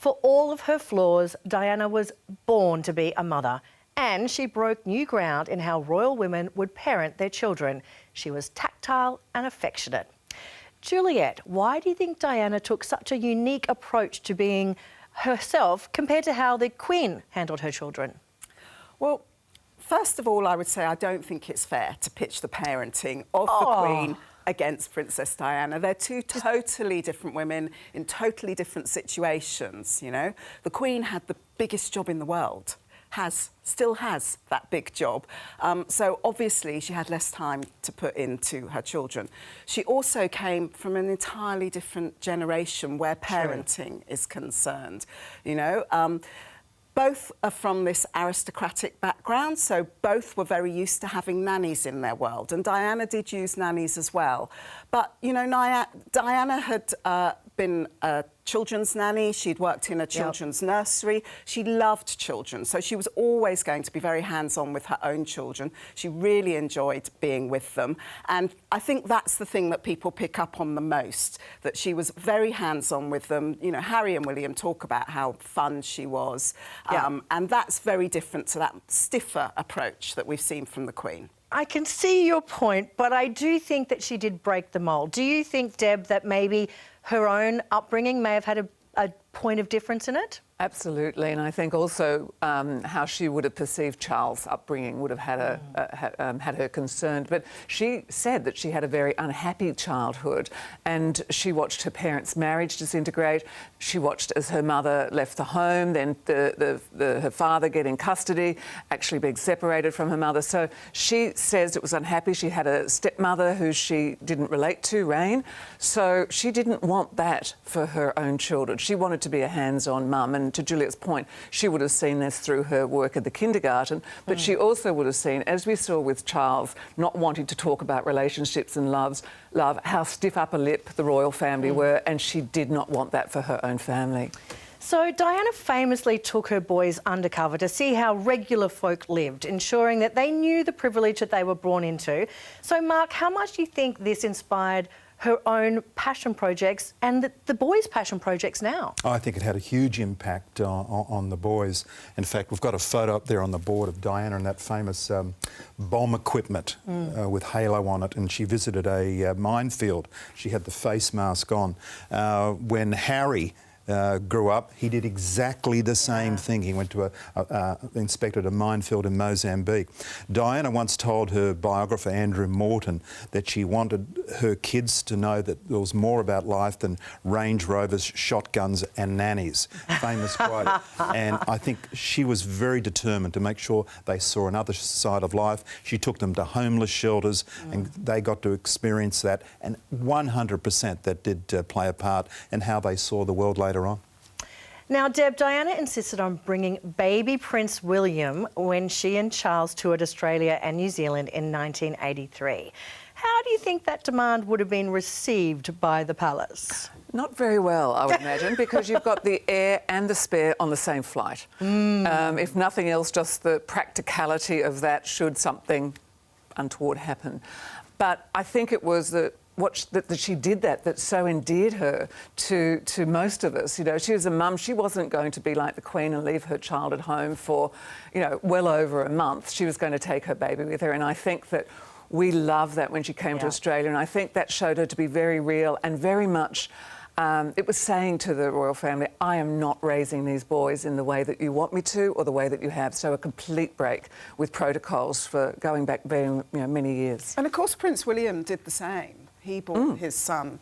For all of her flaws, Diana was born to be a mother, and she broke new ground in how royal women would parent their children. She was tactile and affectionate. Juliet, why do you think Diana took such a unique approach to being herself compared to how the Queen handled her children? Well, first of all, I would say I don't think it's fair to pitch the parenting of the Queen against Princess Diana. They're two totally different women in totally different situations, you know. The Queen had the biggest job in the world, still has that big job. So obviously she had less time to put into her children. She also came from an entirely different generation where parenting is concerned, you know. Both are from this aristocratic background, so both were very used to having nannies in their world, and Diana did use nannies as well. But, you know, Diana had been a children's nanny, she'd worked in a children's nursery, she loved children, so she was always going to be very hands-on with her own children. She really enjoyed being with them, and I think that's the thing that people pick up on the most, that she was very hands-on with them. You know, Harry and William talk about how fun she was, and that's very different to that stiffer approach that we've seen from the Queen. I can see your point, but I do think that she did break the mould. Do you think, Deb, that maybe her own upbringing may have had a point of difference in it? Absolutely, and I think also how she would have perceived Charles' upbringing would have had had her concerned. But she said that she had a very unhappy childhood, and she watched her parents' marriage disintegrate. She watched as her mother left the home, then her father get in custody, actually being separated from her mother. So she says it was unhappy. She had a stepmother who she didn't relate to, Rain. So she didn't want that for her own children. She wanted to be a hands-on mum, and to Juliet's point, she would have seen this through her work at the kindergarten, but she also would have seen, as we saw with Charles, not wanting to talk about relationships and love, how stiff upper lip the royal family were, and she did not want that for her own family. So Diana famously took her boys undercover to see how regular folk lived, ensuring that they knew the privilege that they were born into. So, Mark, how much do you think this inspired her own passion projects and the boys' passion projects now? I think it had a huge impact on the boys. In fact, we've got a photo up there on the board of Diana and that famous bomb equipment with halo on it, and she visited a minefield. She had the face mask on. When Harry grew up, he did exactly the same thing. He went to inspected a minefield in Mozambique. Diana once told her biographer Andrew Morton that she wanted her kids to know that there was more about life than Range Rovers, shotguns and nannies. Famous quote. And I think she was very determined to make sure they saw another side of life. She took them to homeless shelters and they got to experience that, and 100% that did play a part in how they saw the world later on. Now, Deb, Diana insisted on bringing baby Prince William when she and Charles toured Australia and New Zealand in 1983. How do you think that demand would have been received by the palace? Not very well, I would imagine, because you've got the heir and the spare on the same flight. If nothing else, just the practicality of that should something untoward happen. But I think it was that she did that so endeared her to most of us. You know, she was a mum. She wasn't going to be like the Queen and leave her child at home for, you know, well over a month. She was going to take her baby with her, and I think that we loved that when she came to Australia, and I think that showed her to be very real and very much it was saying to the royal family, I am not raising these boys in the way that you want me to or the way that you have. So a complete break with protocols for going back many years. And of course Prince William did the same. He brought his son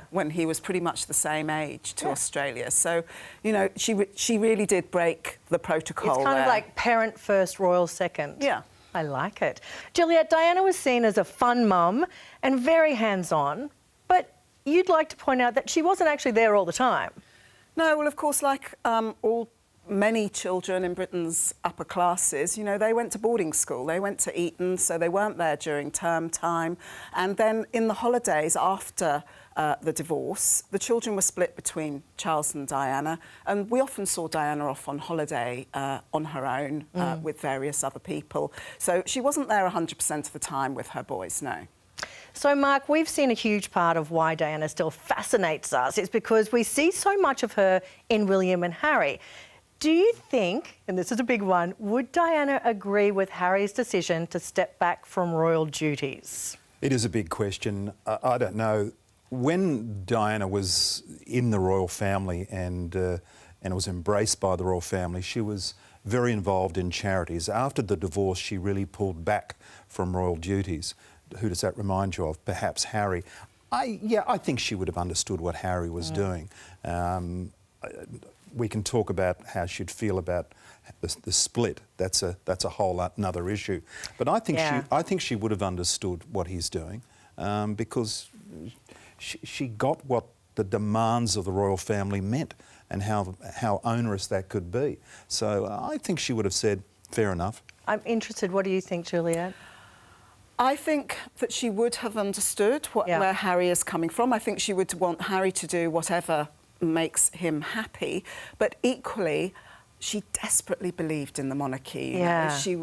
when he was pretty much the same age to Australia. So, you know, she really did break the protocol. It's kind of like parent first, royal second. Yeah. I like it. Juliet, Diana was seen as a fun mum and very hands-on, but you'd like to point out that she wasn't actually there all the time. No, well, of course, like many children in Britain's upper classes, you know, they went to boarding school, they went to Eton, so they weren't there during term time. And then in the holidays after the divorce, the children were split between Charles and Diana, and we often saw Diana off on holiday on her own with various other people. So she wasn't there 100% of the time with her boys, no. So, Mark, we've seen a huge part of why Diana still fascinates us. It's because we see so much of her in William and Harry. Do you think, and this is a big one, would Diana agree with Harry's decision to step back from royal duties? It is a big question. I don't know. When Diana was in the royal family and was embraced by the royal family, she was very involved in charities. After the divorce, she really pulled back from royal duties. Who does that remind you of? Perhaps Harry. I think she would have understood what Harry was doing. We can talk about how she'd feel about the split. That's a whole another issue. But I think she would have understood what he's doing because she got what the demands of the royal family meant and how onerous that could be. So I think she would have said, fair enough. I'm interested. What do you think, Juliet? I think that she would have understood where Harry is coming from. I think she would want Harry to do whatever makes him happy, but equally she desperately believed in the monarchy. You know, she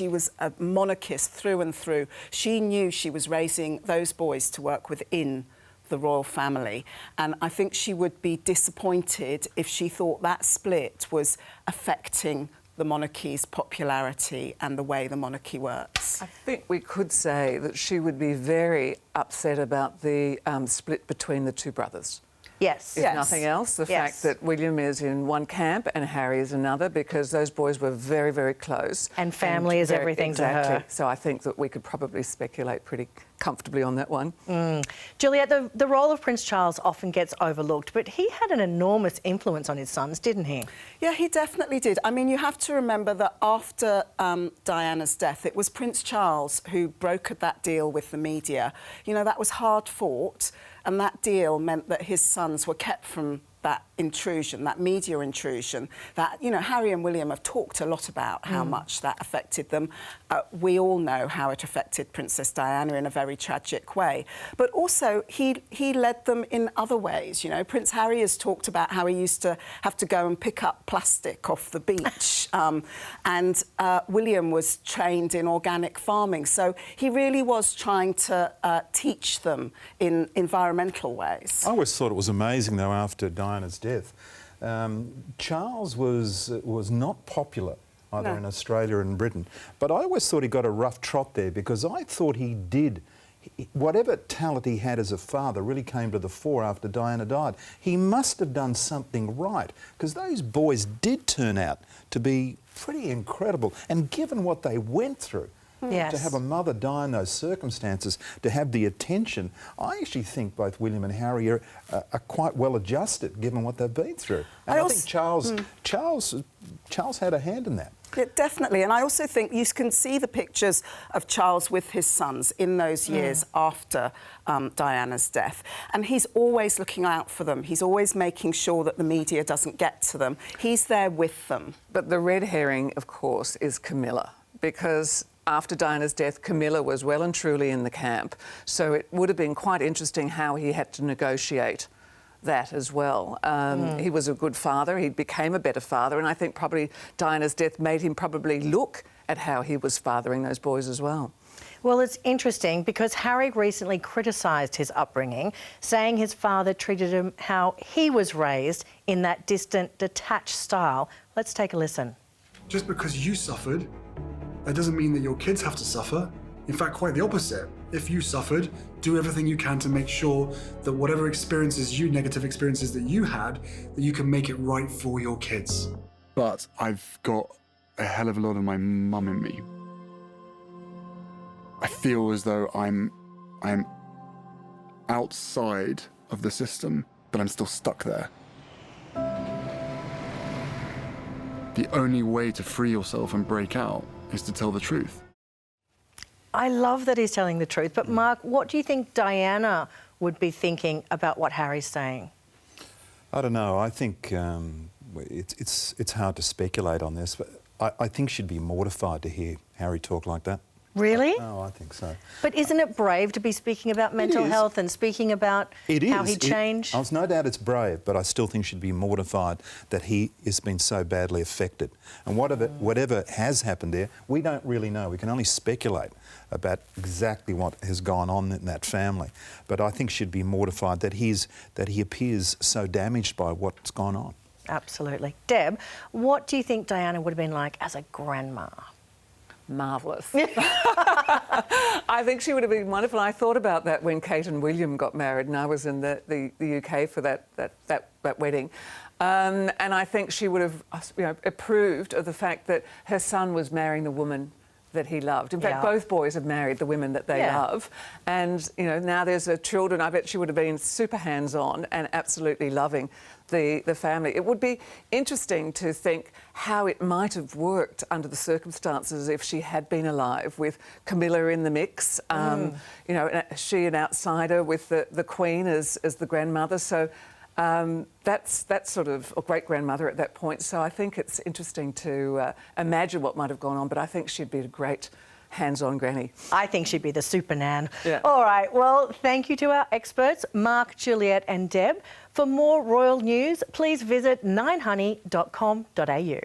was a monarchist through and through. She knew she was raising those boys to work within the royal family, and I think she would be disappointed if she thought that split was affecting the monarchy's popularity and the way the monarchy works. I think we could say that she would be very upset about the split between the two brothers. Yes. If nothing else, the fact that William is in one camp and Harry is another, because those boys were very, very close. And family is everything to her. So I think that we could probably speculate pretty comfortably on that one. Juliet, the role of Prince Charles often gets overlooked, but he had an enormous influence on his sons, didn't he? Yeah, he definitely did. I mean, you have to remember that after Diana's death, it was Prince Charles who brokered that deal with the media. You know, that was hard fought, and that deal meant that his sons were kept from that intrusion, that media intrusion, that, you know, Harry and William have talked a lot about how much that affected them. We all know how it affected Princess Diana in a very tragic way. But also, he led them in other ways, you know. Prince Harry has talked about how he used to have to go and pick up plastic off the beach. And William was trained in organic farming. So he really was trying to teach them in environmental ways. I always thought it was amazing, though, after Diana's death, Charles was not popular either in Australia and Britain, but I always thought he got a rough trot there because I thought he did. Whatever talent he had as a father really came to the fore after Diana died. He must have done something right because those boys did turn out to be pretty incredible, and given what they went through, to have a mother die in those circumstances, to have the attention, I actually think both William and Harry are quite well adjusted given what they've been through. And I think Charles had a hand in that. Yeah, definitely. And I also think you can see the pictures of Charles with his sons in those years after Diana's death. And he's always looking out for them. He's always making sure that the media doesn't get to them. He's there with them. But the red herring, of course, is Camilla, because after Diana's death, Camilla was well and truly in the camp. So it would have been quite interesting how he had to negotiate that as well. He was a good father. He became a better father. And I think probably Diana's death made him probably look at how he was fathering those boys as well. Well, it's interesting because Harry recently criticised his upbringing, saying his father treated him how he was raised in that distant, detached style. Let's take a listen. Just because you suffered, that doesn't mean that your kids have to suffer. In fact, quite the opposite. If you suffered, do everything you can to make sure that whatever negative experiences that you had, that you can make it right for your kids. But I've got a hell of a lot of my mum in me. I feel as though I'm outside of the system, but I'm still stuck there. The only way to free yourself and break out is to tell the truth. I love that he's telling the truth, but Mark, what do you think Diana would be thinking about what Harry's saying? I don't know. I think it's hard to speculate on this, but I think she'd be mortified to hear Harry talk like that. Really? Oh, I think so. But isn't it brave to be speaking about mental is. health and speaking about how he changed? There's no doubt it's brave, but I still think she'd be mortified that he has been so badly affected. And whatever has happened there, we don't really know. We can only speculate about exactly what has gone on in that family. But I think she'd be mortified that he appears so damaged by what's gone on. Absolutely. Deb, what do you think Diana would have been like as a grandma? Marvellous. I think she would have been wonderful. I thought about that when Kate and William got married, and I was in the UK for that wedding. And I think she would have approved of the fact that her son was marrying the woman that he loved. In fact, both boys have married the women that they love. And, now there's children. I bet she would have been super hands-on and absolutely loving the family. It would be interesting to think how it might have worked under the circumstances if she had been alive, with Camilla in the mix, she an outsider with the Queen as the grandmother. So that's sort of a great-grandmother at that point. So I think it's interesting to imagine what might have gone on, but I think she'd be a great hands-on granny. I think she'd be the super nan. Yeah. All right, well, thank you to our experts, Mark, Juliet and Deb. For more royal news, please visit 9honey.com.au.